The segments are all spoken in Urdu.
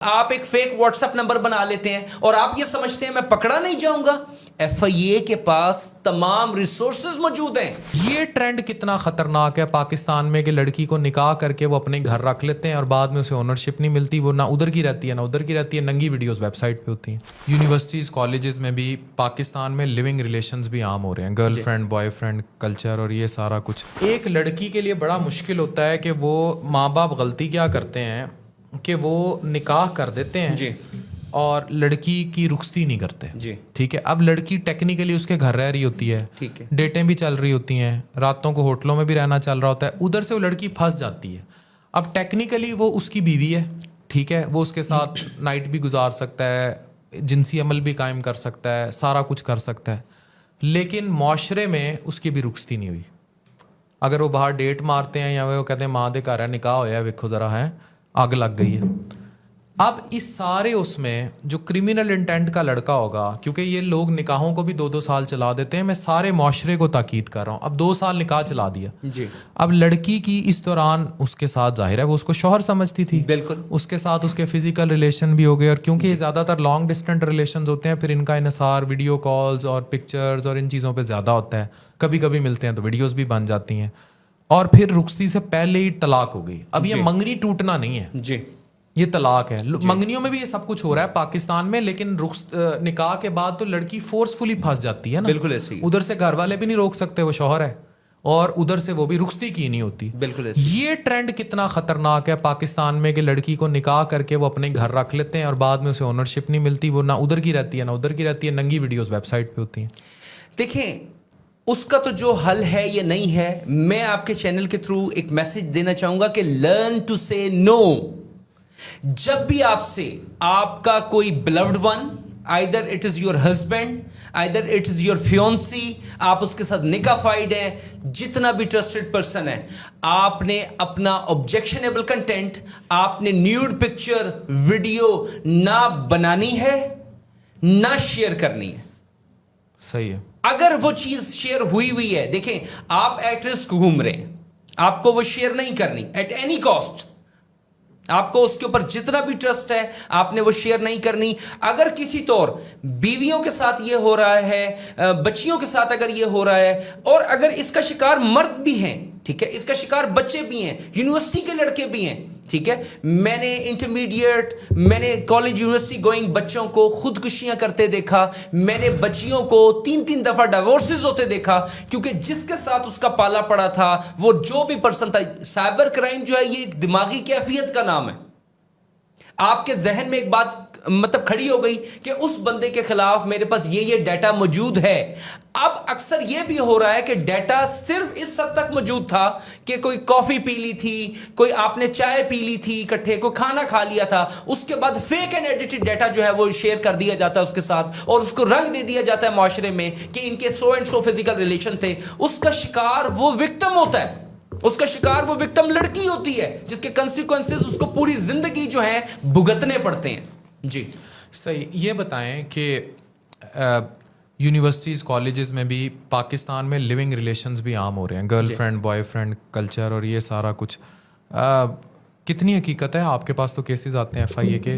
آپ ایک فیک واٹس ایپ نمبر بنا لیتے ہیں اور آپ یہ سمجھتے ہیں میں پکڑا نہیں جاؤں گا. ایف آئی اے کے پاس تمام ریسورسز موجود ہیں. یہ ٹرینڈ کتنا خطرناک ہے پاکستان میں کہ لڑکی کو نکاح کر کے وہ اپنے گھر رکھ لیتے ہیں اور بعد میں اسے اونرشپ نہیں ملتی, وہ نہ ادھر کی رہتی ہے نہ ادھر کی رہتی ہے, ننگی ویڈیوز ویب سائٹ پہ ہوتی ہیں. یونیورسٹیز کالجز میں بھی پاکستان میں لیونگ ریلیشنز بھی عام ہو رہے ہیں, girl friend boy friend culture اور یہ سارا کچھ. ایک لڑکی کے لیے بڑا مشکل ہوتا ہے کہ وہ ماں باپ غلطی کیا کرتے ہیں کہ وہ نکاح کر دیتے ہیں جی اور لڑکی کی رخصتی نہیں کرتے. جی ٹھیک ہے, اب لڑکی ٹیکنیکلی اس کے گھر رہ رہی ہوتی ہے, ٹھیک ہے, ڈیٹیں بھی چل رہی ہوتی ہیں, راتوں کو ہوٹلوں میں بھی رہنا چل رہا ہوتا ہے, ادھر سے وہ لڑکی پھنس جاتی ہے. اب ٹیکنیکلی وہ اس کی بیوی ہے, ٹھیک ہے, وہ اس کے ساتھ نائٹ بھی گزار سکتا ہے, جنسی عمل بھی قائم کر سکتا ہے, سارا کچھ کر سکتا ہے, لیکن معاشرے میں اس کی بھی رخصتی نہیں ہوئی. اگر وہ باہر ڈیٹ مارتے ہیں یا وہ کہتے ہیں ماں دے گھر ہے نکاح ہوا ہے ویکھو ذرا ہے آگ لگ گئی ہے. اب اس سارے اس میں جو کرمنل انٹینٹ کا لڑکا ہوگا, کیونکہ یہ لوگ نکاحوں کو بھی 2-2 سال چلا دیتے ہیں, میں سارے معاشرے کو تاکید کر رہا ہوں, اب 2 سال نکاح چلا دیا. جی اب لڑکی کی اس دوران اس کے ساتھ ظاہر ہے وہ اس کو شوہر سمجھتی تھی, بالکل, اس کے ساتھ اس کے فزیکل ریلیشن بھی ہو گئے, اور کیونکہ یہ زیادہ تر لانگ ڈسٹینٹ ریلیشنز ہوتے ہیں پھر ان کا انحصار ویڈیو کالز اور پکچرز اور ان چیزوں پہ زیادہ ہوتا ہے. کبھی کبھی ملتے ہیں تو ویڈیوز بھی بن جاتی ہیں, اور پھر رخصتی سے پہلے ہی طلاق ہو گئی. اب یہ منگنی ٹوٹنا نہیں ہے, جی یہ طلاق ہے. منگنیوں میں بھی یہ سب کچھ ہو رہا ہے پاکستان میں, لیکن نکاح کے بعد تو لڑکی فورسفلی پھنس جاتی ہے نا. بالکل ایسے ہی, ادھر سے گھر والے بھی نہیں روک سکتے, وہ شوہر ہے, اور ادھر سے وہ بھی رخصتی کی نہیں ہوتی. بالکل ایسے. یہ ٹرینڈ کتنا خطرناک ہے پاکستان میں کہ لڑکی کو نکاح کر کے وہ اپنے گھر رکھ لیتے ہیں اور بعد میں اسے اونرشپ نہیں ملتی, وہ نہ ادھر کی رہتی ہے نہ ادھر کی رہتی ہے, ننگی ویڈیوز ویب سائٹ پہ ہوتی ہیں. دیکھیں اس کا تو جو حل ہے یہ نہیں ہے. میں آپ کے چینل کے تھرو ایک میسج دینا چاہوں گا کہ لرن ٹو سے نو. جب بھی آپ سے آپ کا کوئی blood one, either it is your husband, either it is your fiancé, آپ اس کے ساتھ نکاح فائڈ ہیں, جتنا بھی ٹرسٹڈ پرسن ہے, آپ نے اپنا آبجیکشنیبل کنٹینٹ, آپ نے نیوڈ پکچر ویڈیو نہ بنانی ہے نہ شیئر کرنی ہے. صحیح ہے. اگر وہ چیز شیئر ہوئی ہے, دیکھیں آپ ایٹ رسک گھوم رہے ہیں, آپ کو وہ شیئر نہیں کرنی ایٹ اینی کاسٹ. آپ کو اس کے اوپر جتنا بھی ٹرسٹ ہے آپ نے وہ شیئر نہیں کرنی. اگر کسی طور بیویوں کے ساتھ یہ ہو رہا ہے, بچیوں کے ساتھ اگر یہ ہو رہا ہے, اور اگر اس کا شکار مرد بھی ہیں, ٹھیک ہے, اس کا شکار بچے بھی ہیں, یونیورسٹی کے لڑکے بھی ہیں, ٹھیک ہے. میں نے انٹرمیڈیٹ, میں نے کالج یونیورسٹی گوئنگ بچوں کو خودکشیاں کرتے دیکھا, میں نے بچیوں کو 3 دفعہ ڈیورسز ہوتے دیکھا, کیونکہ جس کے ساتھ اس کا پالا پڑا تھا وہ جو بھی پرسن تھا. سائبر کرائم جو ہے یہ ایک دماغی کیفیت کا نام ہے. آپ کے ذہن میں ایک بات مطلب کھڑی ہو گئی کہ اس بندے کے خلاف میرے پاس یہ ڈیٹا موجود ہے. اب اکثر یہ بھی ہو رہا ہے کہ ڈیٹا صرف اس حد تک موجود تھا کہ کوئی کافی پی لی تھی, کوئی آپ نے چائے پی لی تھی اکٹھے, کوئی کھانا کھا لیا تھا, اس کے بعد فیک اینڈ ایڈیٹڈ ڈیٹا جو ہے وہ شیئر کر دیا جاتا ہے اس کے ساتھ, اور اس کو رنگ دے دیا جاتا ہے معاشرے میں کہ ان کے so and so physical relation تھے. اس کا شکار وہ وکٹم ہوتا ہے, اس کا شکار وہ وکٹم لڑکی ہوتی ہے, جس کے کنسیکوینسز اس کو پوری زندگی جو ہیں بھگتنے پڑتے ہیں. جی صحیح. یہ بتائیں کہ یونیورسٹیز کالجز میں بھی پاکستان میں لیونگ ریلیشنز بھی عام ہو رہے ہیں, girl friend boy friend culture اور یہ سارا کچھ, کتنی حقیقت ہے؟ آپ کے پاس تو کیسز آتے ہیں ایف آئی اے کے,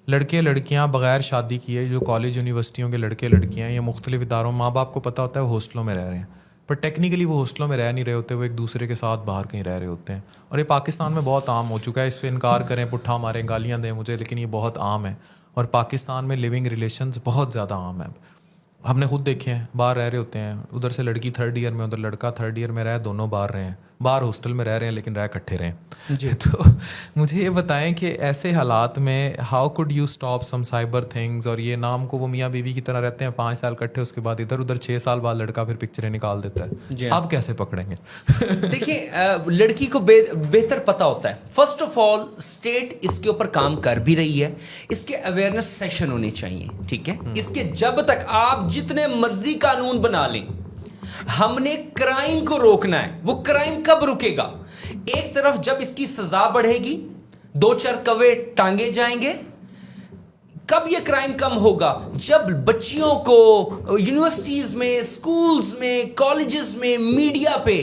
لڑکے لڑکیاں بغیر شادی کیے جو کالج یونیورسٹیوں کے لڑکے لڑکیاں یا مختلف اداروں, ماں باپ کو پتہ ہوتا ہے وہ ہاسٹلوں میں رہ رہے ہیں, پر ٹیکنیکلی وہ ہاسٹلوں میں رہ نہیں رہے ہوتے, وہ ایک دوسرے کے ساتھ باہر کہیں رہ رہے ہوتے ہیں. اور یہ پاکستان میں بہت عام ہو چکا ہے. اس پہ انکار کریں, پٹھا ماریں, گالیاں دیں مجھے, لیکن یہ بہت عام ہے. اور پاکستان میں لیونگ ریلیشنز بہت زیادہ عام ہیں. ہم نے خود دیکھے ہیں, باہر رہ رہے ہوتے ہیں, ادھر سے لڑکی 3rd ایئر میں, ادھر لڑکا 3rd ایئر میں رہے, دونوں باہر رہے ہیں, باہر ہاسٹل میں رہ رہے ہیں لیکن رہ اکٹھے رہے ہیں. جی تو مجھے یہ بتائیں کہ ایسے حالات میں how could you stop some cyber things, اور یہ نام کو وہ میاں بیوی کی طرح رہتے ہیں 5 سال اکٹھے, اس کے بعد ادھر ادھر 6 سال بعد لڑکا پھر پکچریں نکال دیتا ہے. اب کیسے پکڑیں گے؟ دیکھیں لڑکی کو بہتر پتہ ہوتا ہے. فرسٹ آف آل اسٹیٹ اس کے اوپر کام کر بھی رہی ہے, اس کے اویئرنیس سیشن ہونے چاہیے, ٹھیک ہے. اس کے جب تک آپ جتنے مرضی قانون بنا لیں, ہم نے کرائم کو روکنا ہے. وہ کرائم کب رکے گا؟ ایک طرف جب اس کی سزا بڑھے گی, 2-4 کوے ٹانگے جائیں گے. کب یہ کرائم کم ہوگا؟ جب بچیوں کو یونیورسٹیز میں, اسکولز میں, کالجز میں, میڈیا پہ